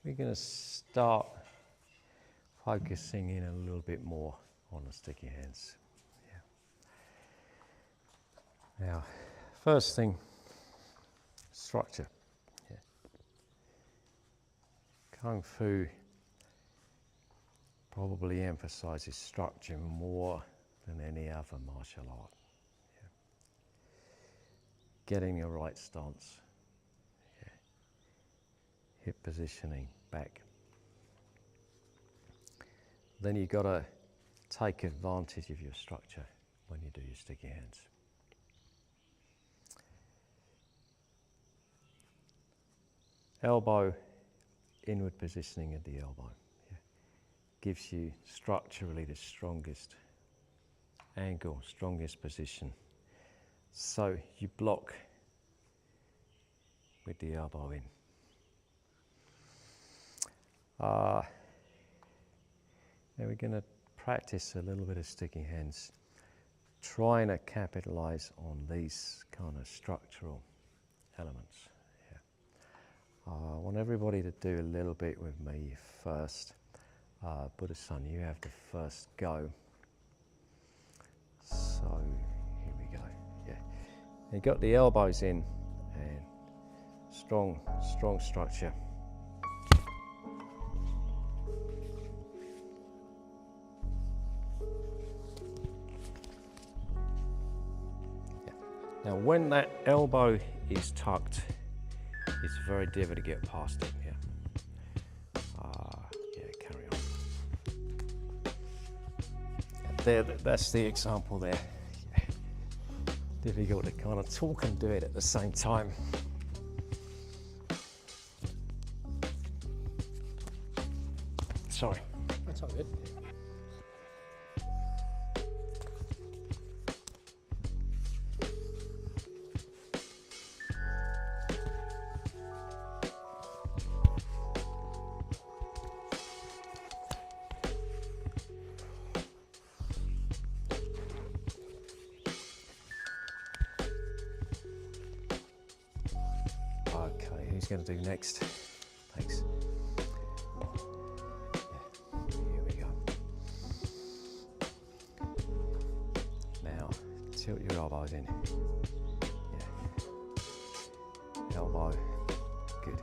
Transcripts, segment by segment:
we're going to start focusing in a little bit more on the sticky hands. Yeah. Now, first thing, structure. Yeah. Kung Fu probably emphasizes structure more than any other martial art. Yeah. Getting your right stance, yeah. Hip positioning, back. Then you've got to take advantage of your structure when you do your sticky hands. Elbow, inward positioning of the elbow. Yeah. Gives you structurally the strongest angle, strongest position. So you block with the elbow in. Now we're going to practice a little bit of sticky hands, trying to capitalize on these kind of structural elements. Yeah. I want everybody to do a little bit with me first. Buddha-san, you have the first go. So here we go. Yeah. You got the elbows in and strong structure. Yeah. Now when that elbow is tucked, it's very difficult to get past it. Yeah. Yeah, carry on. There, that's the example there. Yeah. Difficult to kind of talk and do it at the same time. Sorry. That's all good. Okay, who's going to do next? Thanks. Here we go. Now, tilt your elbows in. Yeah. Elbow. Good.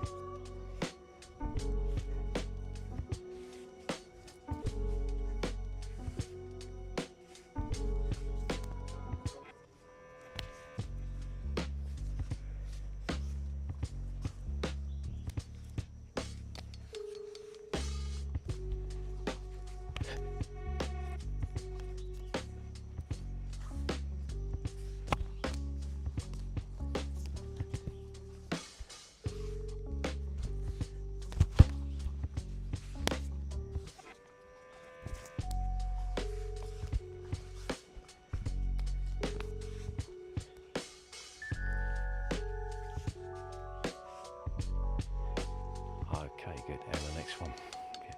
Okay, good. And the next one. Okay.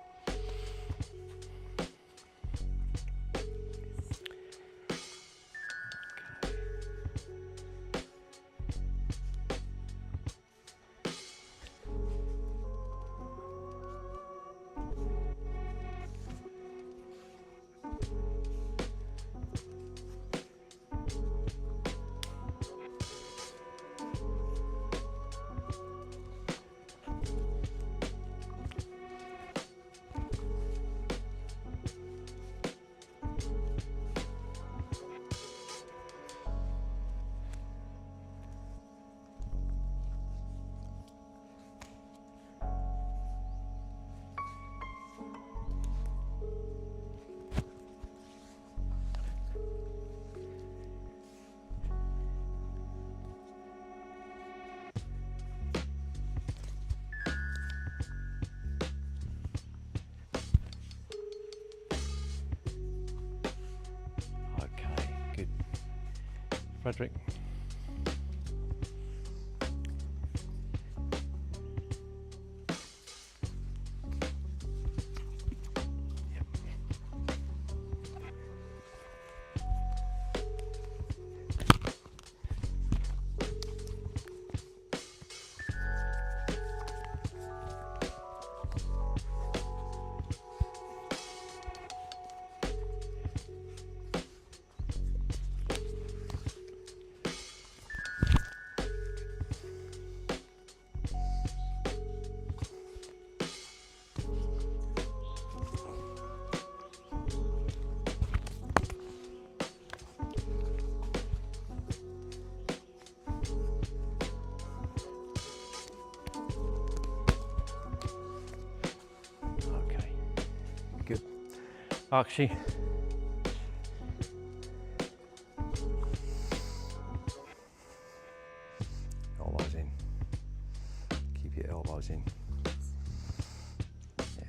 Okay, good. Frederick. Archie. Elbows in. Keep your elbows in. Yeah.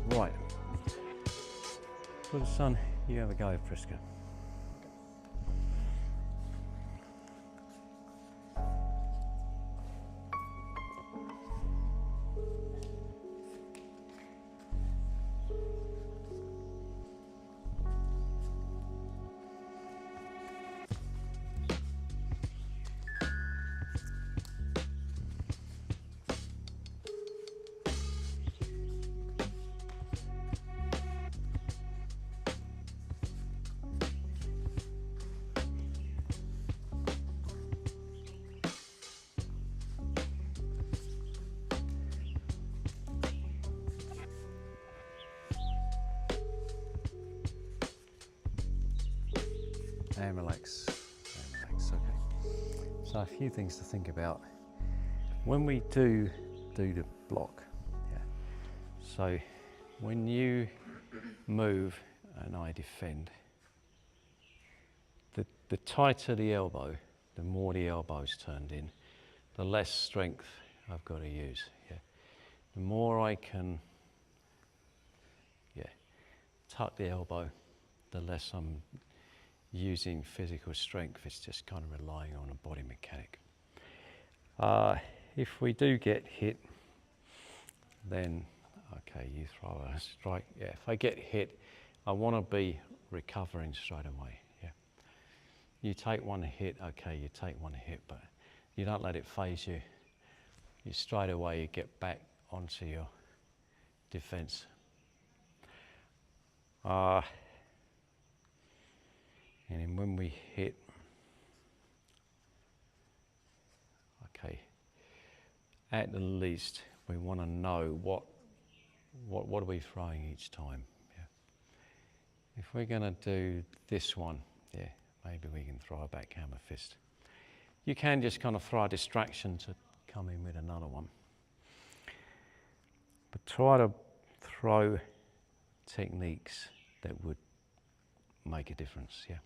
Right, little son, you have a go, Priska. And relax, okay. So a few things to think about when we do the block. Yeah. So when you move and I defend, the tighter the elbow, the more the elbow's turned in, the less strength I've got to use. Yeah. The more I can tuck the elbow, the less I'm using physical strength. It's just kind of relying on a body mechanic. If we do get hit, then okay, you throw a strike. Yeah, if I get hit, I want to be recovering straight away. Yeah, you take one hit, okay, you take one hit, but you don't let it phase you. You straight away you get back onto your defense. And then when we hit, okay, at the least we want to know what are we throwing each time. Yeah. If we're going to do this one, yeah, maybe we can throw a backhammer fist. You can just kind of throw a distraction to come in with another one. But try to throw techniques that would make a difference, yeah.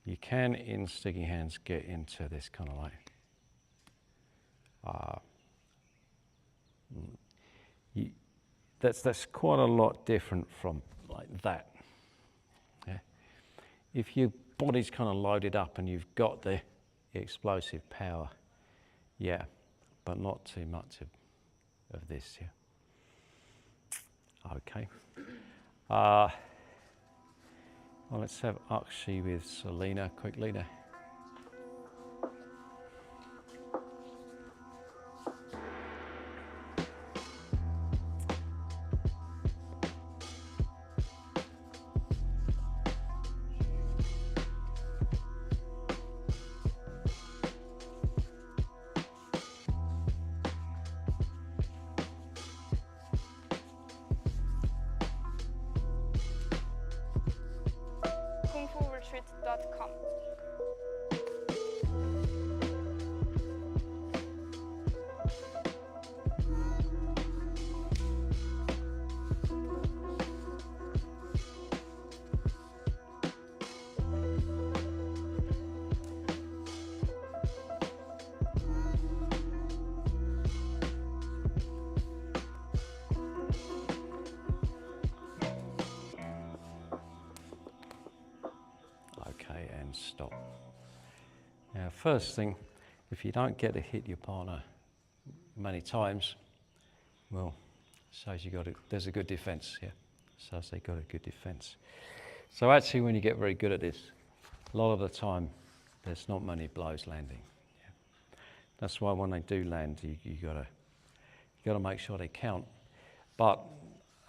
You can, in sticky hands, get into this kind of like, that's quite a lot different from like that. Yeah. If your body's kind of loaded up and you've got the explosive power, yeah, but not too much of this, yeah. Okay. Well, let's have Akshi with Selena quickly now. kungfuretreat.com. and stop. Now, first thing, if you don't get to hit your partner many times, well, shows there's a good defence, yeah. Shows they got a good defence. So actually, when you get very good at this, a lot of the time, there's not many blows landing. Yeah. That's why when they do land, you gotta make sure they count. But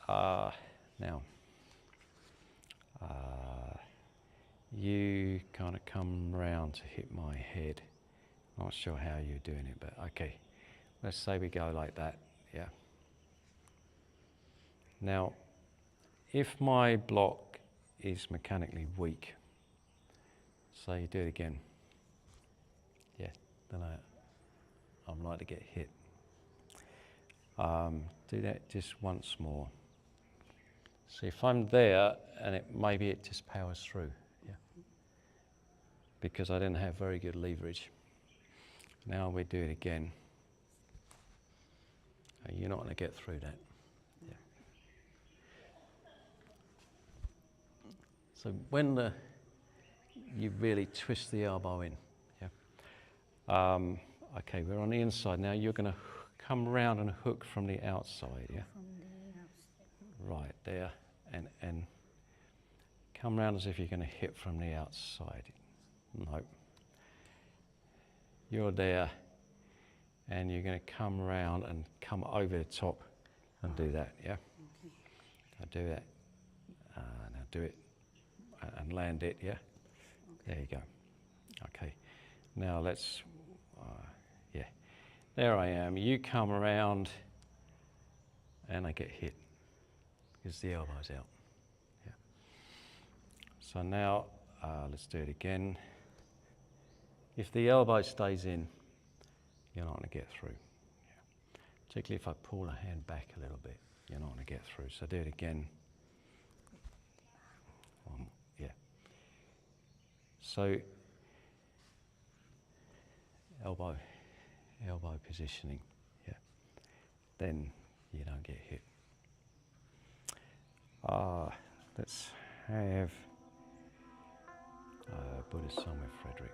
now, you kind of come round to hit my head. Not sure how you're doing it, but okay. Let's say we go like that, yeah. Now, if my block is mechanically weak, so you do it again. Yeah, then I'm like to get hit. Do that just once more. See, if I'm there and maybe it just powers through, yeah. Because I didn't have very good leverage. Now we do it again. You're not going to get through that. Yeah. So when you really twist the elbow in, yeah. Okay, we're on the inside now. You're going to come round and hook from the outside, yeah. From the outside. Right there, and come round as if you're going to hit from the outside. No. You're there, and you're going to come round and come over the top and do that, yeah? Okay. Now do that. Now do it and land it, yeah? Okay. There you go. Okay. Now let's, yeah. There I am. You come around and I get hit because the elbow's out. Yeah. So now let's do it again. If the elbow stays in, you're not going to get through. Yeah. Particularly if I pull the hand back a little bit, you're not going to get through. So do it again. Yeah. So elbow positioning, yeah. Then you don't get hit. Let's have Buddha somewhere, Frederick.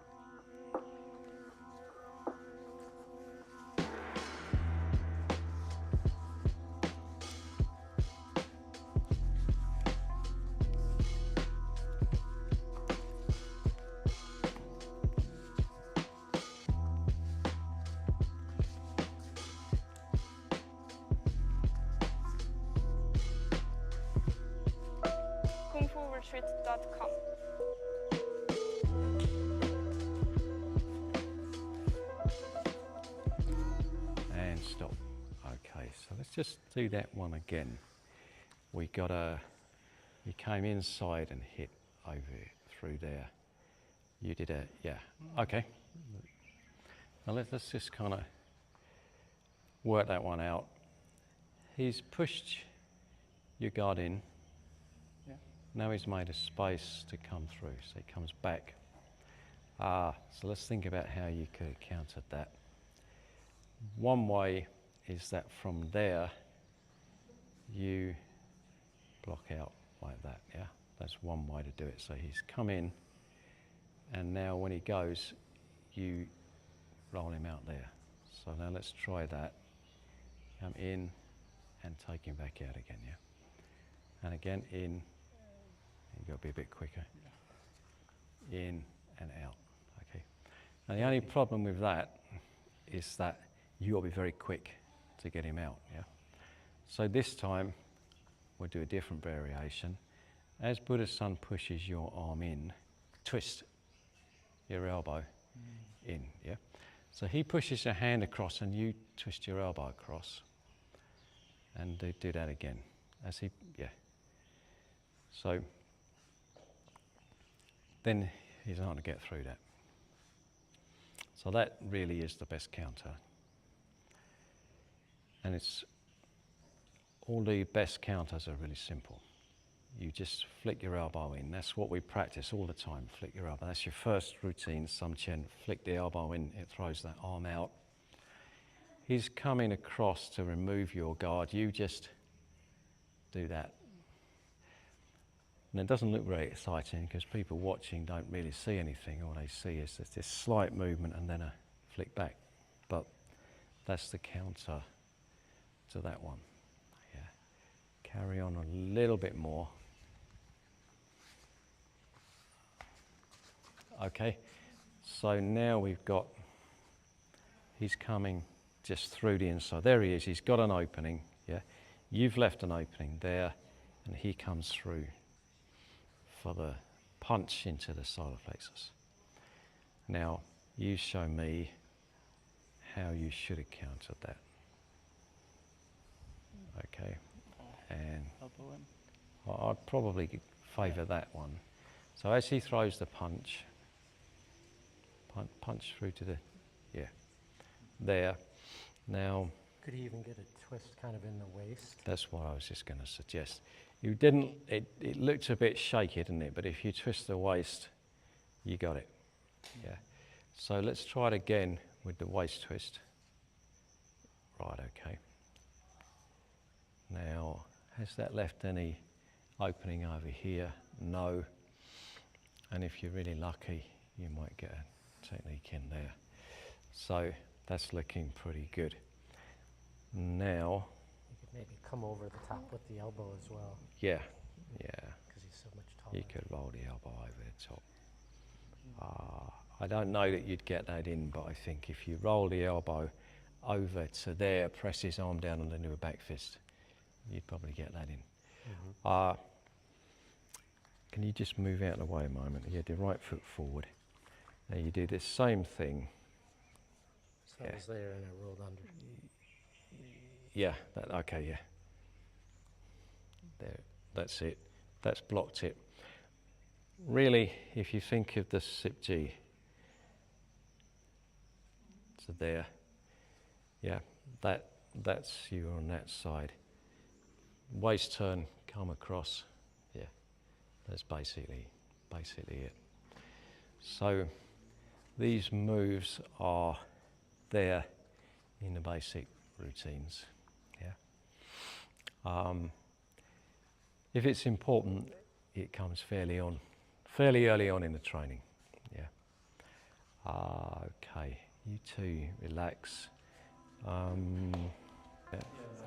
kungfuretreat.com. And stop. Okay, so let's just do that one again. You came inside and hit over through there. You did a, yeah, okay. Now let's just kind of work that one out. He's pushed your guard in. Yeah. Now he's made a space to come through, so he comes back. So let's think about how you could have countered that. One way is that from there, you block out like that, yeah? That's one way to do it. So he's come in, and now when he goes, you roll him out there. So now let's try that. Come in and take him back out again, yeah? And again, in. You've got to be a bit quicker. In and out, okay? Now the only problem with that is that you've got to be very quick to get him out, yeah? So this time, we'll do a different variation. As Buddha-san pushes your arm in, twist your elbow in, yeah? So he pushes your hand across and you twist your elbow across. And do that again. As he, yeah. So then he's not going to get through that. So that really is the best counter. And all the best counters are really simple. You just flick your elbow in. That's what we practice all the time, flick your elbow. That's your first routine, Samchen. Flick the elbow in, it throws that arm out. He's coming across to remove your guard. You just do that. And it doesn't look very exciting because people watching don't really see anything. All they see is this slight movement and then a flick back. But that's the counter to that one. Yeah. Carry on a little bit more. Okay, so now we've got, he's coming just through the inside. There he is, he's got an opening, yeah. You've left an opening there, and he comes through for the punch into the solar plexus. Now, you show me how you should have countered that. Okay, and I'd probably favour that one. So as he throws the punch through to the, yeah, there. Now, could he even get a twist kind of in the waist? That's what I was just going to suggest. You didn't, it looked a bit shaky, didn't it? But if you twist the waist, you got it. Yeah. So let's try it again with the waist twist. Right, okay. Now, has that left any opening over here? No. And if you're really lucky, you might get a technique in there. So that's looking pretty good. Now, you could maybe come over the top with the elbow as well. Yeah, yeah. Because he's so much taller. You could roll the elbow over the top. I don't know that you'd get that in, but I think if you roll the elbow over to there, press his arm down and then do a back fist, you'd probably get that in. Mm-hmm. Can you just move out of the way a moment? Yeah, the right foot forward. Now you do the same thing. So I was there and I rolled under. Yeah, okay, yeah. There, that's it. That's blocked it. Really, if you think of the Sip G, so there, yeah, that's you on that side. Waist turn, come across, yeah, that's basically it. So these moves are there in the basic routines, yeah. If it's important, it comes fairly early on in the training, yeah. Okay, you two relax. Yeah,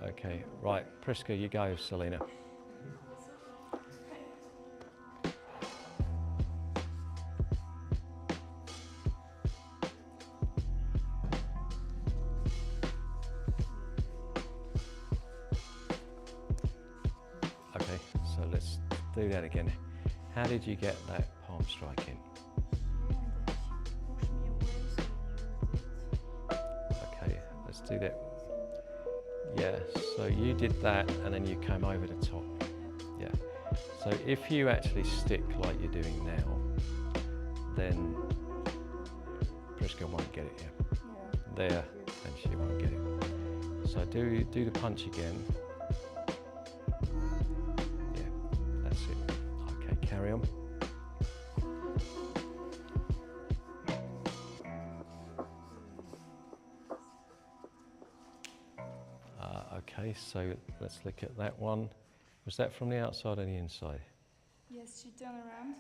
okay, right, Priska, you go, Selena. Okay, so let's do that again. How did you get that palm strike in? Okay, let's do that. Yeah, so you did that and then you came over the top. Yeah. So if you actually stick like you're doing now, then Priska won't get it, yeah. There, and she won't get it. So do the punch again. Yeah, that's it. Okay, carry on. Okay, so let's look at that one. Was that from the outside or the inside? Yes, she turned around,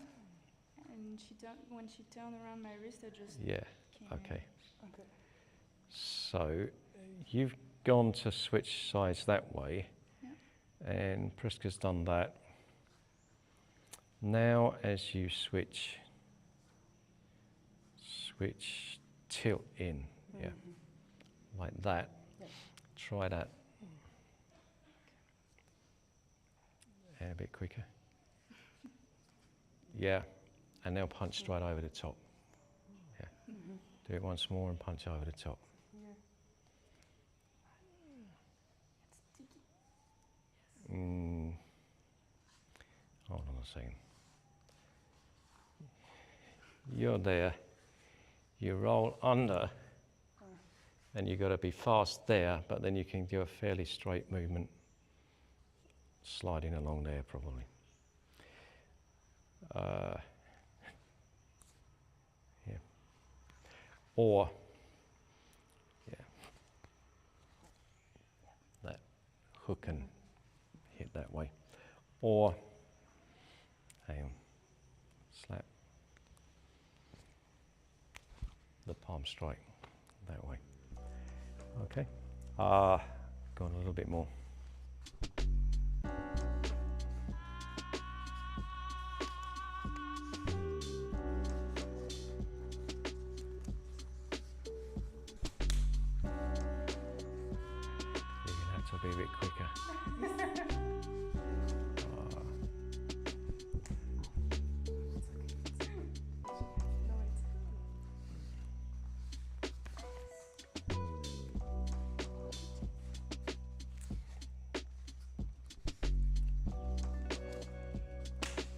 and when she turned around my wrist, I just Yeah, came okay. in. Okay. So you've gone to switch sides that way, Yeah. and Priska's done that. Now as you switch tilt in, yeah, like that. Try that. And a bit quicker. Yeah, and now punch straight over the top. Yeah. Do it once more and punch over the top. Hold on a second. You're there. You roll under, and you've got to be fast there, but then you can do a fairly straight movement, sliding along there probably. Yeah. Or, yeah, that hook and hit that way. Or slap the palm straight that way. Okay, go on a little bit more. You're gonna have to be a bit quicker.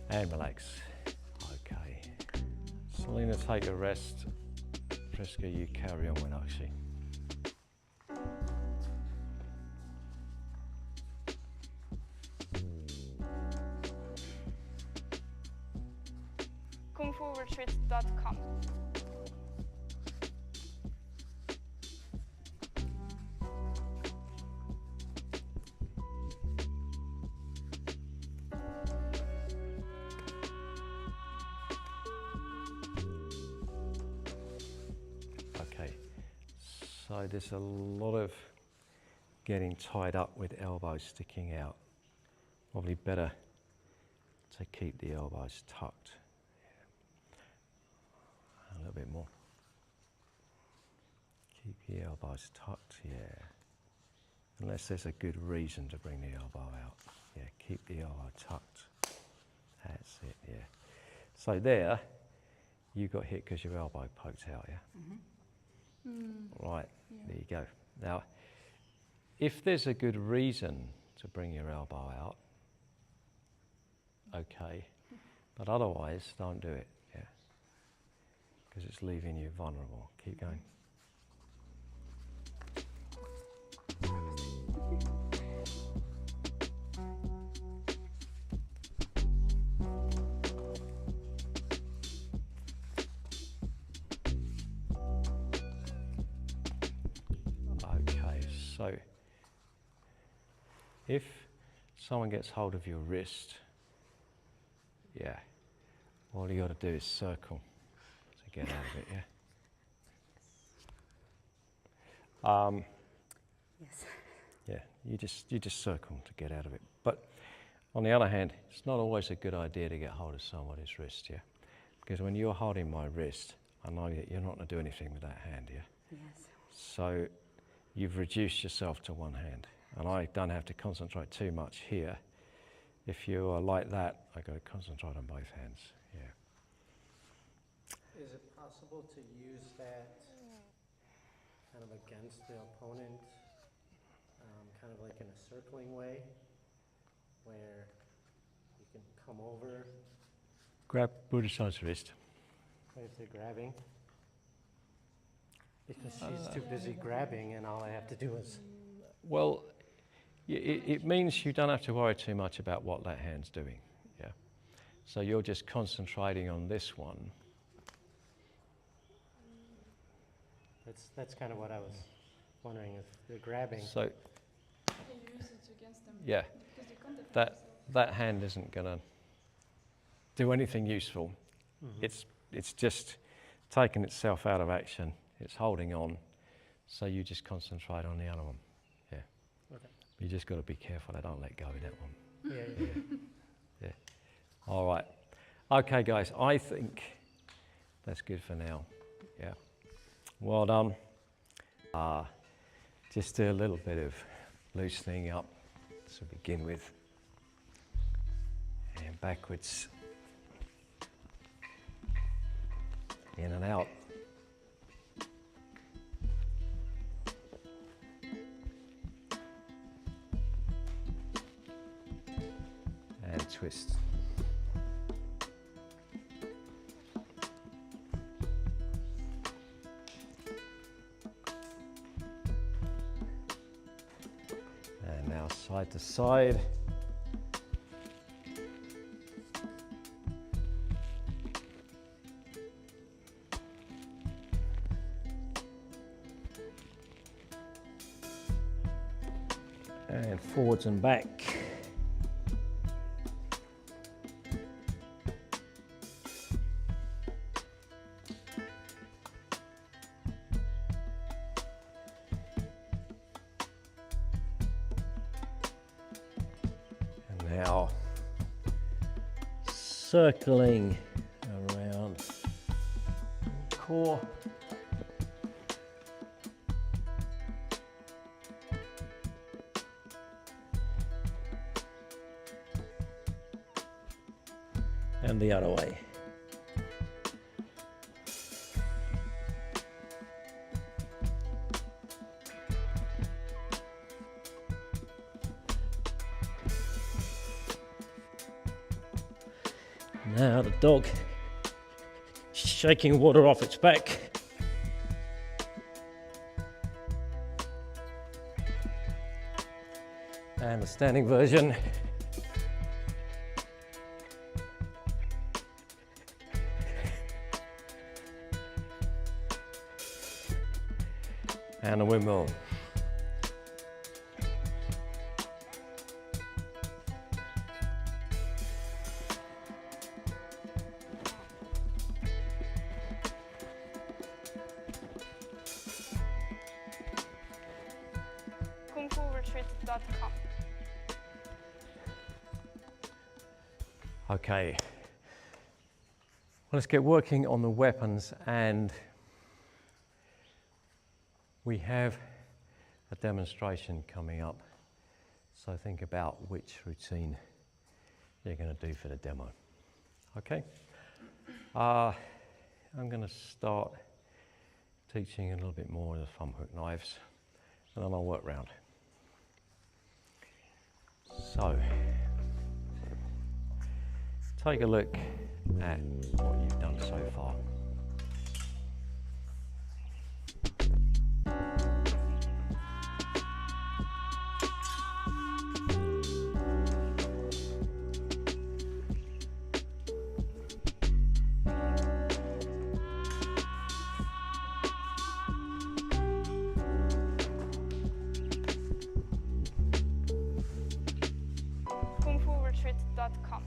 And relax. Okay. Selena, take a rest. Prisca, you carry on with Akshi. kungfuretreat.com. Okay. So there's a lot of getting tied up with elbows sticking out. Probably better to keep the elbows tucked. A little bit more. Keep the elbows tucked, yeah. Unless there's a good reason to bring the elbow out. Yeah, keep the elbow tucked. That's it, yeah. So there, you got hit because your elbow poked out, yeah? Right, Yeah. there you go. Now, if there's a good reason to bring your elbow out, okay, but otherwise, don't do it, yeah, because it's leaving you vulnerable. Keep going. Okay, so if someone gets hold of your wrist, yeah, all you got to do is circle to get out of it, yeah? Yes. Yeah, you just circle to get out of it. But on the other hand, it's not always a good idea to get hold of somebody's wrist, yeah? Because when you're holding my wrist, I know that you're not going to do anything with that hand, yeah? Yes. So you've reduced yourself to one hand. And I don't have to concentrate too much here. If you are like that, I've got to concentrate on both hands, yeah. Is it possible to use that kind of against the opponent, kind of like in a circling way, where you can come over Grab Buddha-san's wrist. if they're grabbing? Because she's too busy grabbing and all I have to do is... Well, it means you don't have to worry too much about what that hand's doing, yeah. So you're just concentrating on this one. That's kind of what I was wondering, if they're grabbing. So, You can use it against them. yeah, Because they can't defend themselves. that hand isn't going to do anything useful. It's just taking itself out of action. It's holding on. So you just concentrate on the other one, yeah. Okay. You just got to be careful. I don't let go of that one. Yeah. Yeah. All right. Okay, guys. I think that's good for now. Yeah. Well done. Just do a little bit of loosening up to begin with, and backwards, in and out. And twist. And now side to side. And forwards and back. circling around core. And the other way. Now the dog shaking water off its back. And the standing version. And a windmill. KungFuRetreat.com. Okay, let's get working on the weapons, and we have a demonstration coming up, so think about which routine you're going to do for the demo. Okay, I'm going to start teaching a little bit more of the thumb hook knives, and then I'll work round. So, take a look at what you've done so far. KungFuRetreat.com.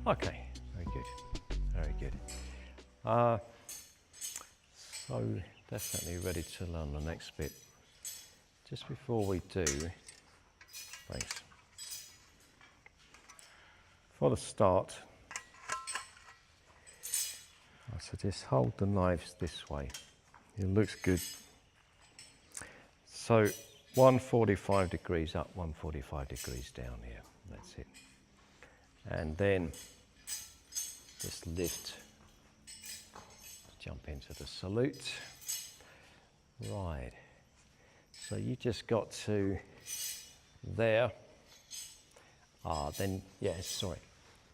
Okay, very good, very good. So definitely ready to learn the next bit. Just before we do, thanks. For the start, I suggest hold the knives this way. It looks good. So 145 degrees up, 145 degrees down here. That's it. And then just lift, jump into the salute. Right. So you just got to there. Then, yeah, sorry.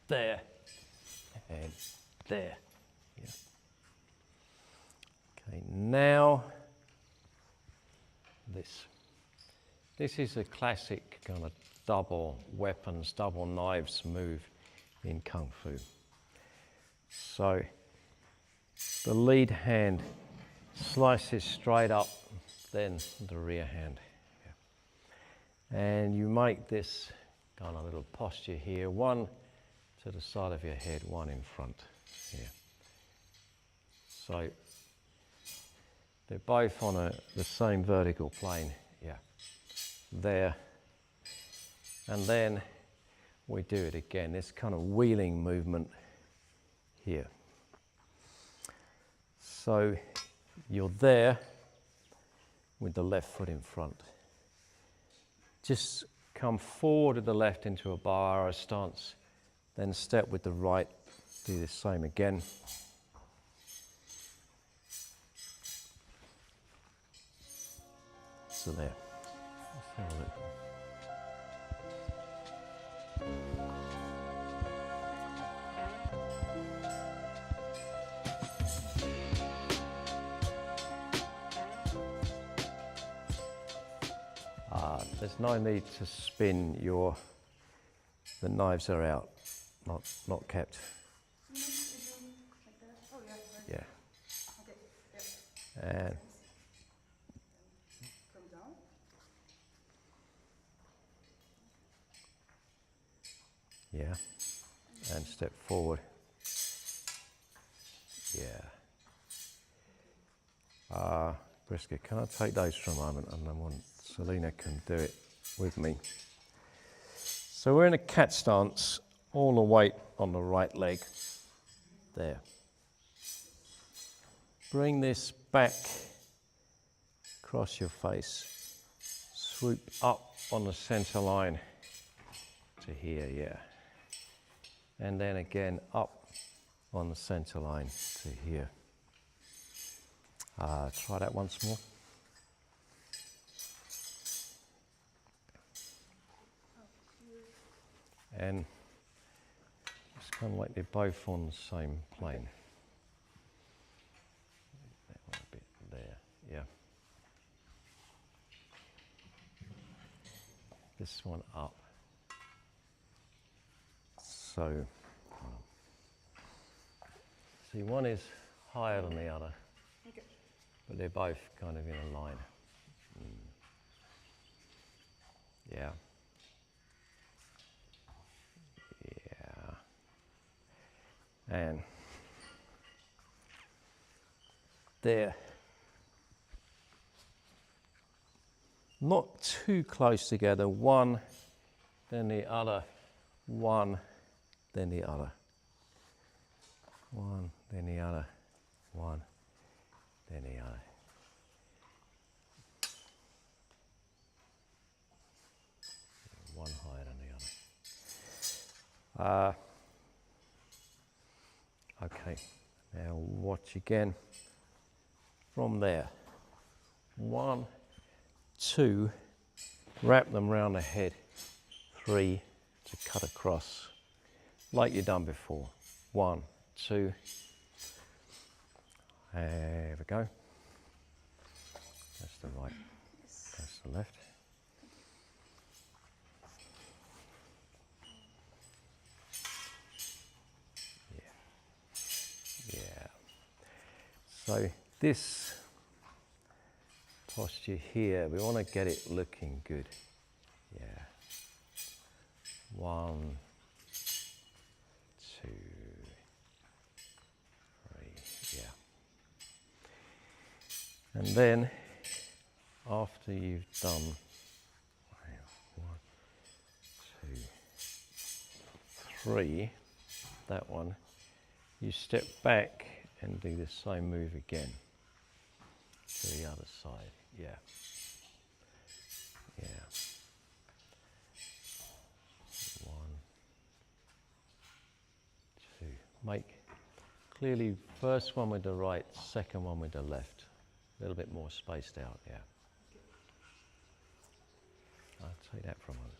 There and there. Yeah. Okay, now this. This is a classic kind of double weapons, double knives move in Kung Fu. So the lead hand slices straight up, then the rear hand. Yeah. And you make this kind of little posture here, one to the side of your head, one in front here. So they're both on the same vertical plane, yeah. There, and then we do it again, this kind of wheeling movement here. So you're there with the left foot in front. Just come forward to the left into a Bawara stance, then step with the right, do the same again. So there. Let's have a look. There's no need to spin the knives are out, not kept. Like that? Oh, yeah. Right. Yeah. Okay. Yeah. And Come down. yeah, and step forward. Yeah. Brisket, can I take those for a moment, and I want Selena can do it with me. So we're in a cat stance, all the weight on the right leg. There. Bring this back across your face. Swoop up on the center line to here, yeah. And then again up on the center line to here. Try that once more. And it's kind of like they're both on the same plane. That one a bit there, yeah. This one up. So, see, one is higher than the other, Okay. but they're both kind of in a line. Yeah. Yeah. And there. Not too close together, one, then the other, one, then the other. One, then the other, one, then the other. One higher than the other. Okay, now watch again from there. 1, 2, wrap them round the head. 3, to cut across, like you've done before. 1, 2, there we go. That's the right, that's the left. Yeah. So this posture here, we want to get it looking good. Yeah. 1, 2, 3. Yeah. And then after you've done 1, 2, 3, that one, you step back and do the same move again to the other side. Yeah. Yeah. 1, 2. Make clearly first one with the right, second one with the left. A little bit more spaced out, yeah. I'll take that for a moment.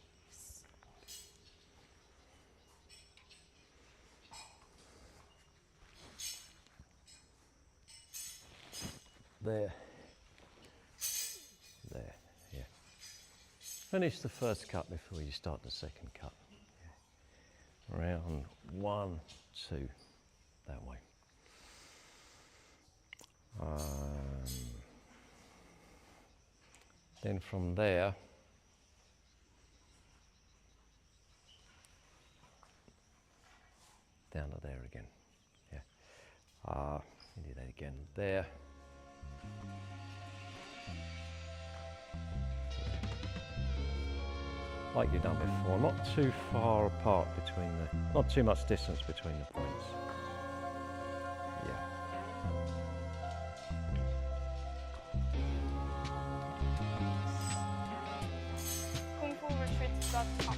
There. There, yeah. Finish the first cut before you start the second cut. Yeah. Round 1, 2, that way. Then from there, down to there again. Yeah. You do that again there. Like you've done before, not too far apart between the, not too much distance between the points. Yeah. Kung Fu Retreat.com.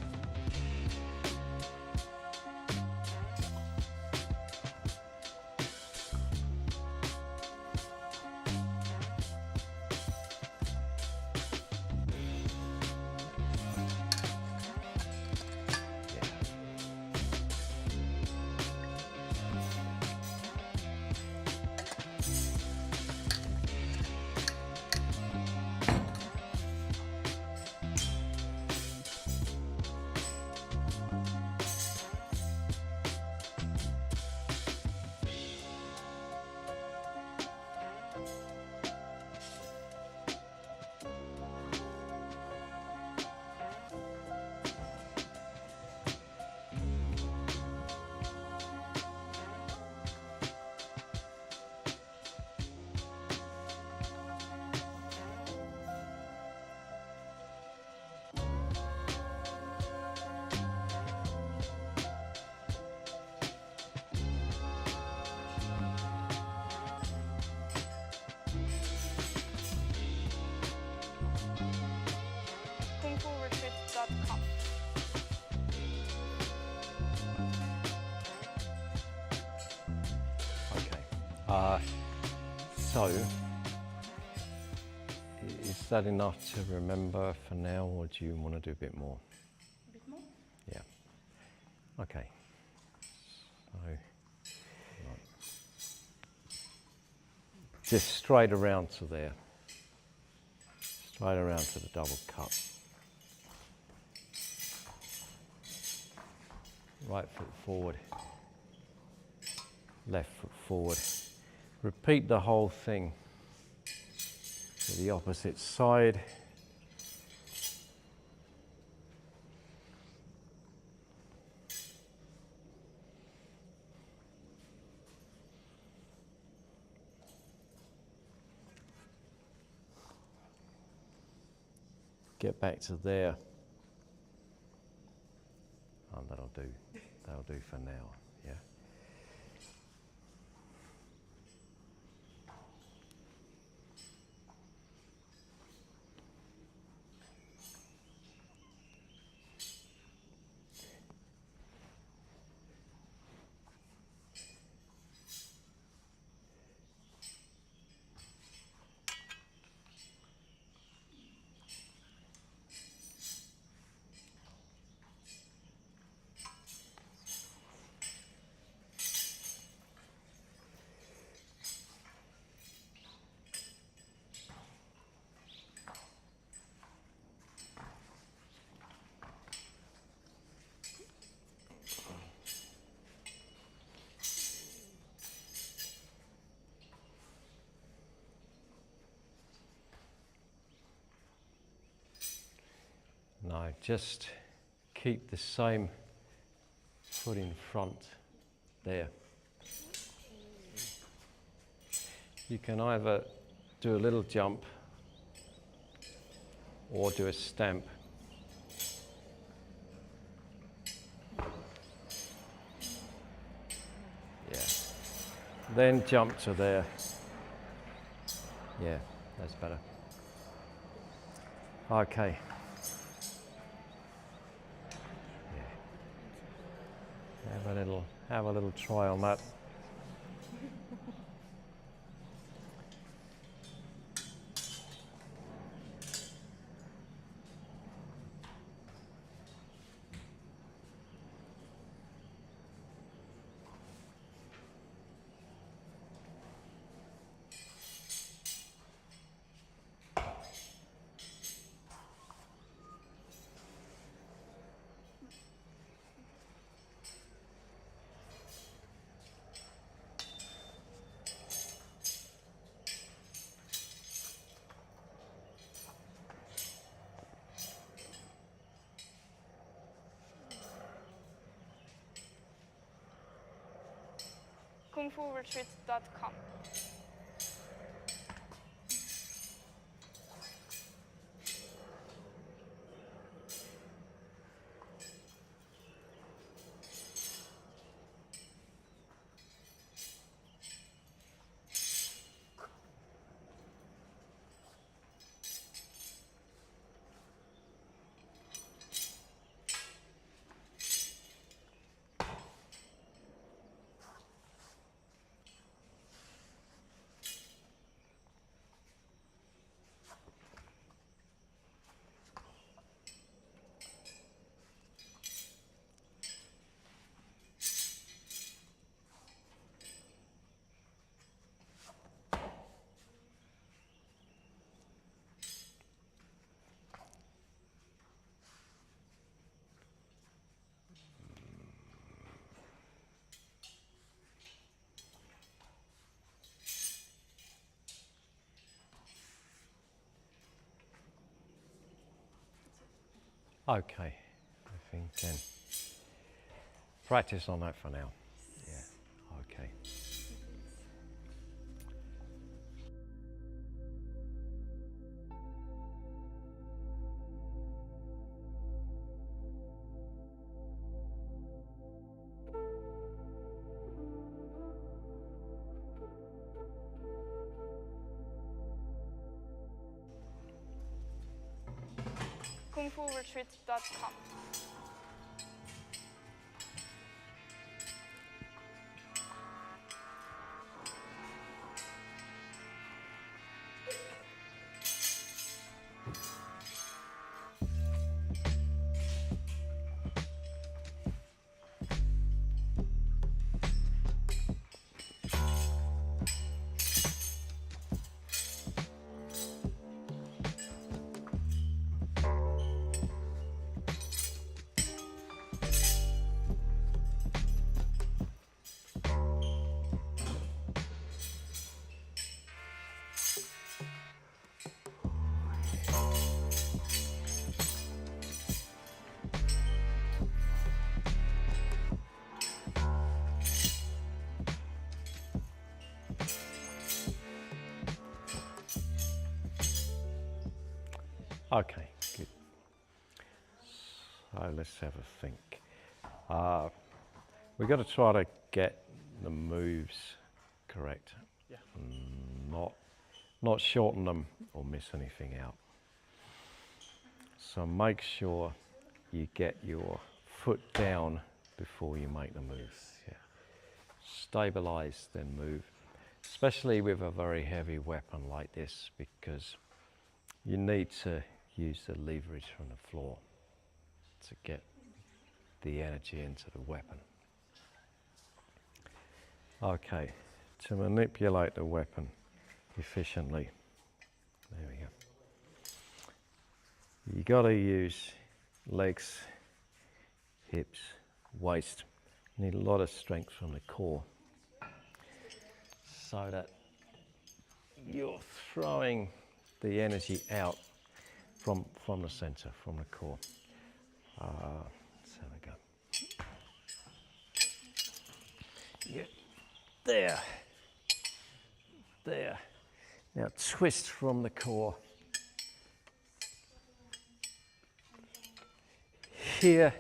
So, is that enough to remember for now, or do you want to do a bit more? A bit more? Yeah. Okay. So, right. Just straight around to there. Straight around to the double cup. Right foot forward. Left foot forward. Repeat the whole thing to the opposite side. Get back to there. And that'll do for now, yeah. No, just keep the same foot in front there. You can either do a little jump or do a stamp. Yeah. Then jump to there. Yeah, that's better. Okay. Have a little try on that. kungfuretreat.com. Okay, I think then practice on that for now. Yeah, okay. kungfuretreat.com. Okay, good. So let's have a think. We've got to try to get the moves correct. Yeah. Not shorten them or miss anything out. So make sure you get your foot down before you make the moves. Yeah. Stabilize, then move. Especially with a very heavy weapon like this, because you need to use the leverage from the floor to get the energy into the weapon. Okay, to manipulate the weapon efficiently, there we go. You got to use legs, hips, waist. You need a lot of strength from the core so that you're throwing the energy out from the center, from the core. Let's have a go. Yeah. There. There. Now twist from the core. Here